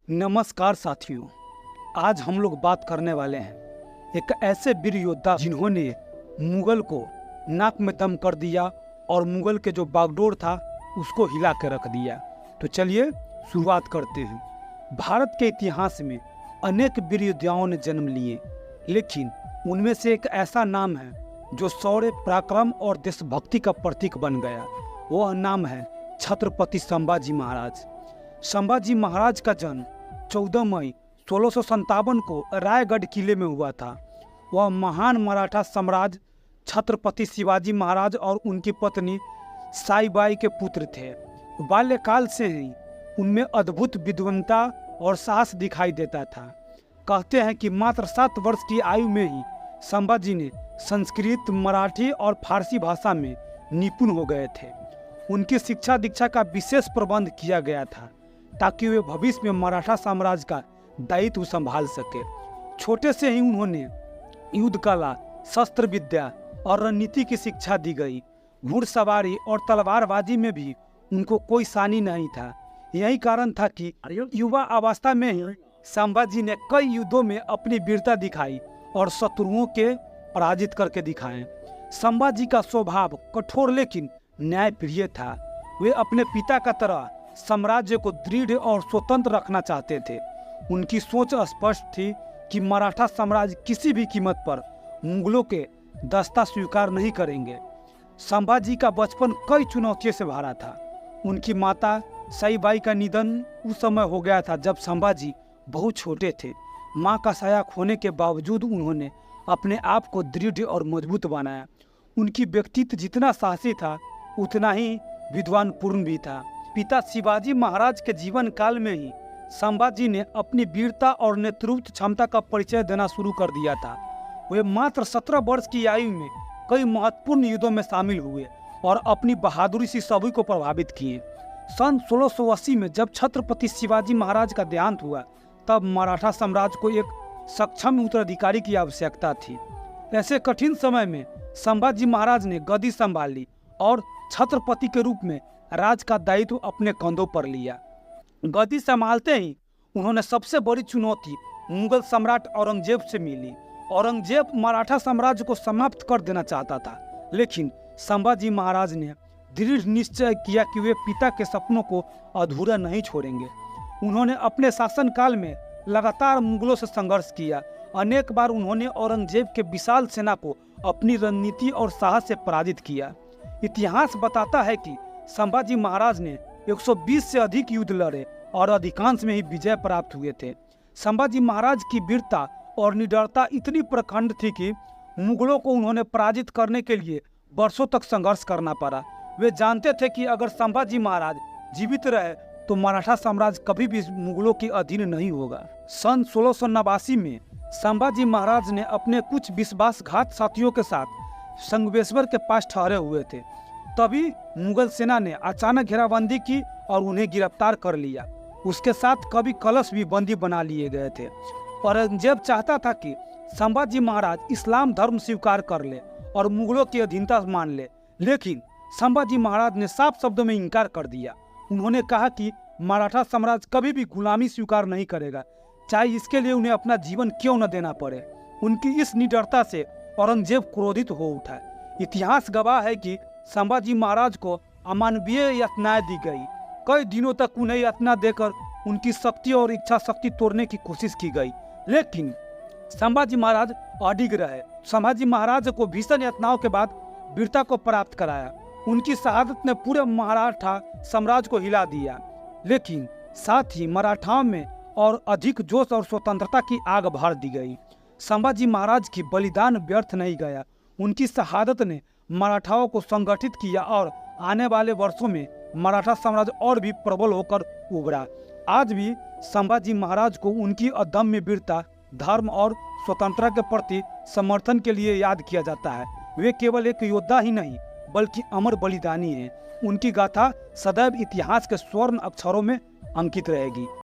नमस्कार साथियों, आज हम लोग बात करने वाले हैं एक ऐसे वीर योद्धा जिन्होंने मुगल को नाक में दम कर दिया और मुगल के जो बागडोर था उसको हिला के रख दिया। तो चलिए शुरुआत करते हैं। भारत के इतिहास में अनेक वीर योद्धाओं ने जन्म लिए, लेकिन उनमें से एक ऐसा नाम है जो शौर्य, पराक्रम और देशभक्ति का प्रतीक बन गया। वह नाम है छत्रपति संभाजी महाराज। संभाजी महाराज का जन्म 14 मई 1657 को रायगढ़ किले में हुआ था। वह महान मराठा सम्राट छत्रपति शिवाजी महाराज और उनकी पत्नी साईबाई के पुत्र थे। बाल्यकाल से ही उनमें अद्भुत विद्वता और साहस दिखाई देता था। कहते हैं कि मात्र 7 वर्ष की आयु में ही संभाजी ने संस्कृत, मराठी और फारसी भाषा में निपुण हो गए थे। उनकी शिक्षा दीक्षा का विशेष प्रबंध किया गया था ताकि वे भविष्य में मराठा साम्राज्य का दायित्व संभाल सके। छोटे से ही उन्होंने युद्ध कला, शस्त्र विद्या और रणनीति की शिक्षा दी गई। घुड़सवारी और तलवारबाजी में भी उनको कोई सानी नहीं था। यही कारण था कि युवा अवस्था में ही संभाजी ने कई युद्धों में अपनी वीरता दिखाई और शत्रुओं के पराजित करके दिखाए। संभाजी का स्वभाव कठोर लेकिन न्यायप्रिय था। वे अपने पिता का तरह साम्राज्य को दृढ़ और स्वतंत्र रखना चाहते थे। उनकी सोच स्पष्ट थी कि मराठा साम्राज्य किसी भी कीमत पर मुगलों के दस्ता स्वीकार नहीं करेंगे। संभाजी का बचपन कई चुनौतियों से भरा था। उनकी माता साईबाई का निधन उस समय हो गया था जब संभाजी बहुत छोटे थे। माँ का साया खोने के बावजूद उन्होंने अपने आप को दृढ़ और मजबूत बनाया। उनकी व्यक्तित्व जितना साहसी था उतना ही विद्वानपूर्ण भी था। पिता शिवाजी महाराज के जीवन काल में ही संभाजी ने अपनी वीरता और नेतृत्व क्षमता का परिचय देना शुरू कर दिया था। वे मात्र 17 वर्ष की आयु में कई महत्वपूर्ण युद्धों में शामिल हुए और अपनी बहादुरी से सभी को प्रभावित किए। सन 1680 में जब छत्रपति शिवाजी महाराज का देहांत हुआ तब मराठा साम्राज्य को एक सक्षम उत्तराधिकारी की आवश्यकता थी। ऐसे कठिन समय में संभाजी महाराज ने गद्दी संभाली और छत्रपति के रूप में राज का दायित्व अपने कंधों पर लिया। गद्दी संभालते ही उन्होंने सबसे बड़ी चुनौती मुगल सम्राट औरंगजेब से मिली। औरंगजेब मराठा साम्राज्य को समाप्त कर देना चाहता था, लेकिन संभाजी महाराज ने दृढ़ निश्चय किया कि वे पिता के सपनों को अधूरा नहीं छोड़ेंगे। उन्होंने अपने शासनकाल में लगातार मुगलों से संघर्ष किया। अनेक बार उन्होंने औरंगजेब के विशाल सेना को अपनी रणनीति और साहस से पराजित किया। इतिहास बताता है कि संभाजी महाराज ने 120 से अधिक युद्ध लड़े और अधिकांश में ही विजय प्राप्त हुए थे। संभाजी महाराज की वीरता और निडरता इतनी प्रखंड थी कि मुगलों को उन्होंने पराजित करने के लिए वर्षों तक संघर्ष करना पड़ा। वे जानते थे कि अगर संभाजी महाराज जीवित रहे तो मराठा साम्राज्य कभी भी मुगलों के अधीन नहीं होगा। सन 1689 में संभाजी महाराज ने अपने कुछ विश्वासघात साथियों के साथ संगमेश्वर के पास ठहरे हुए थे। तभी मुगल सेना ने अचानक घेराबंदी की और उन्हें गिरफ्तार कर लिया। उसके साथ कवि कलश भी बंदी बना लिए गए थे। औरंगजेब चाहता था कि संभाजी महाराज इस्लाम धर्म स्वीकार कर ले और मुगलों की अधीनता मान ले, लेकिन संभाजी महाराज ने साफ शब्दों में इनकार कर दिया। उन्होंने कहा कि मराठा साम्राज्य कभी भी गुलामी स्वीकार नहीं करेगा, चाहे इसके लिए उन्हें अपना जीवन क्यों न देना पड़े। उनकी इस निडरता से औरंगजेब क्रोधित हो उठा। इतिहास गवाह है कि संभाजी महाराज को अमानवीय यातनाएं दी गई। कई दिनों तक उन्हें यातना देकर उनकी शक्ति और इच्छा शक्ति तोड़ने की कोशिश की गई, लेकिन संभाजी महाराज अडिग रहे। संभाजी महाराज को भीषण यातनाओं के बाद वीरता को प्राप्त कराया। उनकी शहादत ने पूरे मराठा साम्राज्य को हिला दिया, लेकिन साथ ही मराठाओं में और अधिक जोश और स्वतंत्रता की आग भर दी गई। संभाजी महाराज की बलिदान व्यर्थ नहीं गया। उनकी शहादत ने मराठाओं को संगठित किया और आने वाले वर्षों में मराठा साम्राज्य और भी प्रबल होकर उभरा। आज भी संभाजी महाराज को उनकी अदम्य वीरता, धर्म और स्वतंत्रता के प्रति समर्थन के लिए याद किया जाता है। वे केवल एक योद्धा ही नहीं बल्कि अमर बलिदानी हैं। उनकी गाथा सदैव इतिहास के स्वर्ण अक्षरों में अंकित रहेगी।